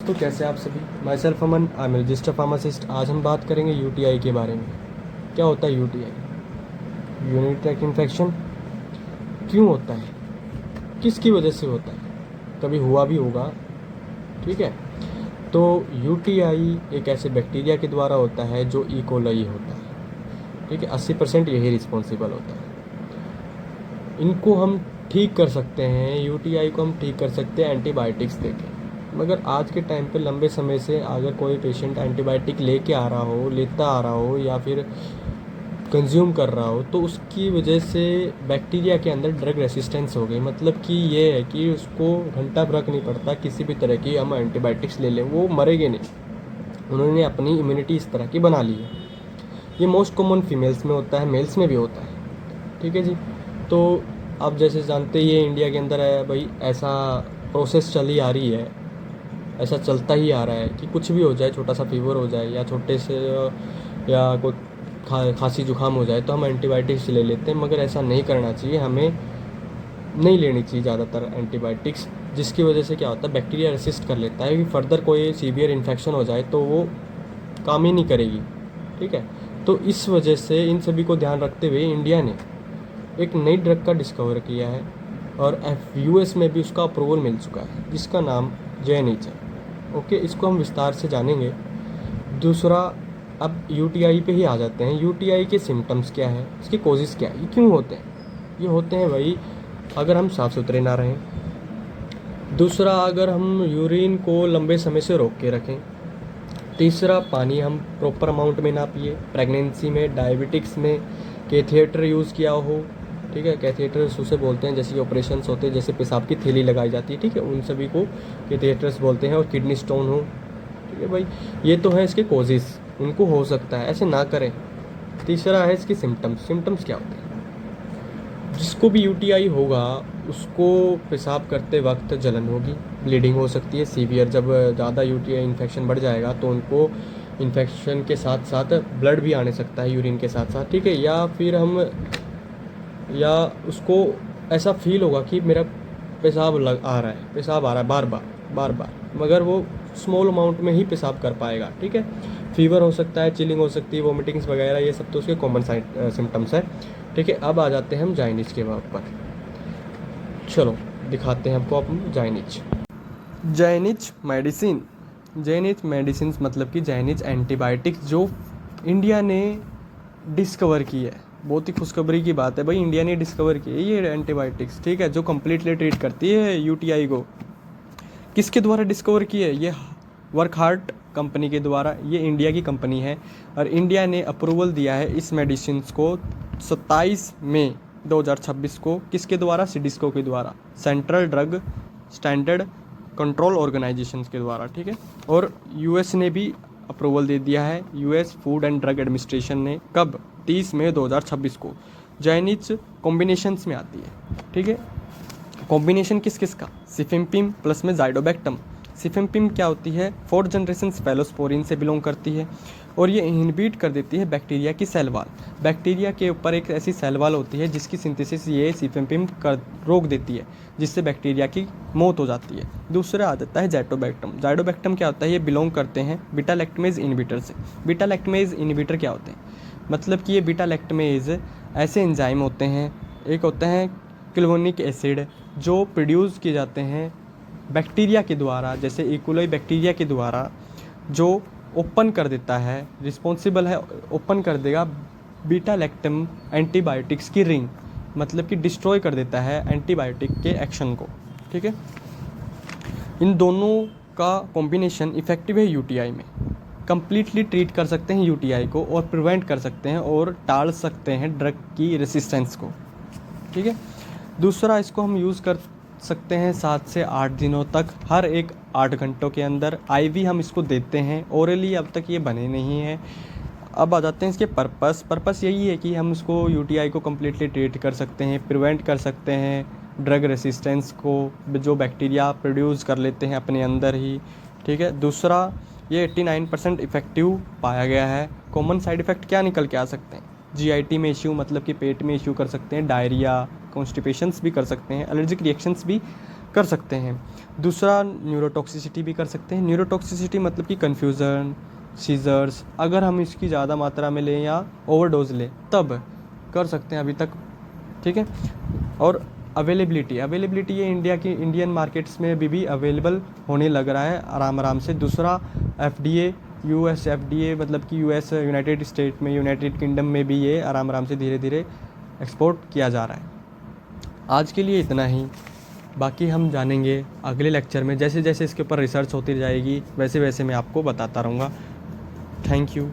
तो कैसे आप सभी। My self Aman, I am register pharmacist. आज हम बात करेंगे यूटीआई के बारे में। क्या होता है यूटीआई? Urinary tract infection. क्यों होता है, किसकी वजह से होता है, कभी हुआ भी होगा। ठीक है, तो यूटीआई एक ऐसे बैक्टीरिया के द्वारा होता है जो इकोलाई होता है। ठीक है, 80% यही रिस्पॉन्सिबल होता है। इनको हम ठीक कर सकते हैं, यूटीआई को हम ठीक कर सकते हैं एंटीबायोटिक्स देके। मगर आज के टाइम पे लंबे समय से अगर कोई पेशेंट एंटीबायोटिक लेके आ रहा हो, लेता आ रहा हो या फिर कंज्यूम कर रहा हो, तो उसकी वजह से बैक्टीरिया के अंदर ड्रग रेसिस्टेंस हो गई। मतलब कि ये है कि उसको घंटा फर्क नहीं पड़ता किसी भी तरह की हम एंटीबायोटिक्स ले लें, वो मरेंगे नहीं। उन्होंने अपनी इम्यूनिटी इस तरह की बना ली है। ये मोस्ट कॉमन फीमेल्स में होता है, मेल्स में भी होता है। ठीक है जी। तो आप जैसे जानते ही है इंडिया के अंदर है भाई, ऐसा प्रोसेस चली आ रही है, ऐसा चलता ही आ रहा है कि कुछ भी हो जाए, छोटा सा फीवर हो जाए या छोटे से या कोई खांसी जुकाम हो जाए तो हम एंटीबायोटिक्स ले लेते हैं। मगर ऐसा नहीं करना चाहिए, हमें नहीं लेनी चाहिए ज़्यादातर एंटीबायोटिक्स। जिसकी वजह से क्या होता है, बैक्टीरिया रेसिस्ट कर लेता है कि फर्दर कोई सीवियर इन्फेक्शन हो जाए तो वो काम ही नहीं करेगी। ठीक है, तो इस वजह से इन सभी को ध्यान रखते हुए इंडिया ने एक नई ड्रग का डिस्कवर किया है और यूएस में भी उसका अप्रूवल मिल चुका है, जिसका नाम जेनिच है। ओके, इसको हम विस्तार से जानेंगे। दूसरा, अब यूटीआई पे ही आ जाते हैं। यूटीआई के सिम्टम्स क्या है, इसके कॉजेज़ क्या है, ये क्यों होते हैं? ये होते हैं भाई अगर हम साफ़ सुथरे ना रहें। दूसरा, अगर हम यूरिन को लंबे समय से रोक के रखें। तीसरा, पानी हम प्रॉपर अमाउंट में ना पिए। प्रेगनेंसी में, डायबिटिक्स में, कैथेटर यूज़ किया हो। ठीक है, कैथेटर्स उसे बोलते हैं जैसे ऑपरेशंस होते हैं, जैसे पेशाब की थैली लगाई जाती है। ठीक है, उन सभी को कैथेटर्स बोलते हैं। और किडनी स्टोन हो। ठीक है भाई, ये तो है इसके कॉजेज़, उनको हो सकता है, ऐसे ना करें। तीसरा है इसके सिम्टम्स। सिम्टम्स क्या होते हैं? जिसको भी यूटीआई होगा उसको पेशाब करते वक्त जलन होगी, ब्लीडिंग हो सकती है सीवियर। जब ज़्यादा यूटीआई इन्फेक्शन बढ़ जाएगा तो उनको इन्फेक्शन के साथ साथ ब्लड भी आने सकता है यूरिन के साथ साथ। ठीक है, या फिर हम या उसको ऐसा फील होगा कि मेरा पेशाब लग आ रहा है, पेशाब आ रहा है बार बार बार बार, मगर वो स्मॉल अमाउंट में ही पेशाब कर पाएगा। ठीक है, फीवर हो सकता है, चिलिंग हो सकती है, वोमिटिंग्स वगैरह, ये सब तो उसके कॉमन सिम्टम्स है। ठीक है, अब आ जाते हैं हम जाइनिच के ऊपर। चलो दिखाते हैं आपको अपन जाइनिच। जाइनिच मेडिसिन। जाइनिच मेडिसिन मतलब कि जाइनिच एंटीबायोटिक्स जो इंडिया ने डिस्कवर की है। बहुत ही खुशखबरी की बात है भाई, इंडिया ने डिस्कवर की है ये एंटीबायोटिक्स। ठीक है, जो कम्प्लीटली ट्रीट करती है यूटीआई को। किसके द्वारा डिस्कवर की है? ये वर्क हार्ट कंपनी के द्वारा। ये इंडिया की कंपनी है और इंडिया ने अप्रूवल दिया है इस मेडिसिन को 27 मई 2026 को। किसके द्वारा? सिडिस्को के द्वारा, central drug standard control organisation के द्वारा। ठीक है, और यूएस ने भी अप्रूवल दे दिया है, US food and drug administration ने। कब? 30 मई 2026 को। जाइनिच कॉम्बिनेशंस में आती है। ठीक है, कॉम्बिनेशन किस किस का? सिफिम्पिम प्लस में जाइडोबैक्टम। सिफिम्पिम क्या होती है? 4th जनरेशन स्फेलोस्पोरिन से बिलोंग करती है और ये इनहिबिट कर देती है बैक्टीरिया की सेल वाल। बैक्टीरिया के ऊपर एक ऐसी सेल वाल होती है जिसकी सिंथेसिस ये सिफिम्पिम कर रोक देती है, जिससे बैक्टीरिया की मौत हो जाती है। दूसरा आ जाता है जाइडोबैक्टम। जाइडोबैक्टम क्या होता है? ये बिलोंग करते हैं बीटा लैक्टमेज इनहिबिटर से। बीटा लैक्टमेज इनहिबिटर क्या होते हैं? मतलब कि ये बीटा लैक्टमेज ऐसे एंजाइम होते हैं, एक होते हैं क्लोनिक एसिड, जो प्रोड्यूस किए जाते हैं बैक्टीरिया के द्वारा, जैसे इकोलाई बैक्टीरिया के द्वारा, जो ओपन कर देता है, रिस्पॉन्सिबल है, ओपन कर देगा बीटा लैक्टम एंटीबायोटिक्स की रिंग। मतलब कि डिस्ट्रॉय कर देता है एंटीबायोटिक के एक्शन को। ठीक है, इन दोनों का कॉम्बिनेशन इफेक्टिव है यूटीआई में। कंप्लीटली ट्रीट कर सकते हैं यूटीआई को और प्रिवेंट कर सकते हैं और टाल सकते हैं ड्रग की रेसिस्टेंस को। ठीक है, दूसरा, इसको हम यूज़ कर सकते हैं 7 से 8 दिनों तक, हर एक 8 घंटों के अंदर। आईवी हम इसको देते हैं, ओरली अब तक ये बने नहीं हैं। अब आ जाते हैं इसके पर्पस यही है कि हम इसको यूटीआई को कम्प्लीटली ट्रीट कर सकते हैं, प्रिवेंट कर सकते हैं ड्रग रेसिस्टेंस को, जो बैक्टीरिया प्रोड्यूस कर लेते हैं अपने अंदर ही। ठीक है, दूसरा, ये 89% इफेक्टिव पाया गया है। कॉमन साइड इफ़ेक्ट क्या निकल के आ सकते हैं? जीआईटी में इश्यू, मतलब कि पेट में इश्यू कर सकते हैं, डायरिया, कॉन्स्टिपेशंस भी कर सकते हैं, एलर्जिक रिएक्शंस भी कर सकते हैं। दूसरा न्यूरोटॉक्सिसिटी भी कर सकते हैं। न्यूरोटॉक्सिसिटी मतलब कि कन्फ्यूज़न, सीजर्स, अगर हम इसकी ज़्यादा मात्रा में लें या ओवरडोज लें तब कर सकते हैं अभी तक, ठीक है। और अवेलेबिलिटी ये इंडियन मार्केट्स में भी अवेलेबल होने लग रहा है आराम से। दूसरा FDA, US FDA मतलब कि US यूनाइटेड स्टेट में, यूनाइटेड किंगडम में भी ये आराम से धीरे धीरे एक्सपोर्ट किया जा रहा है। आज के लिए इतना ही, बाकी हम जानेंगे अगले लेक्चर में। जैसे जैसे इसके ऊपर रिसर्च होती जाएगी वैसे वैसे मैं आपको बताता रहूँगा। Thank you.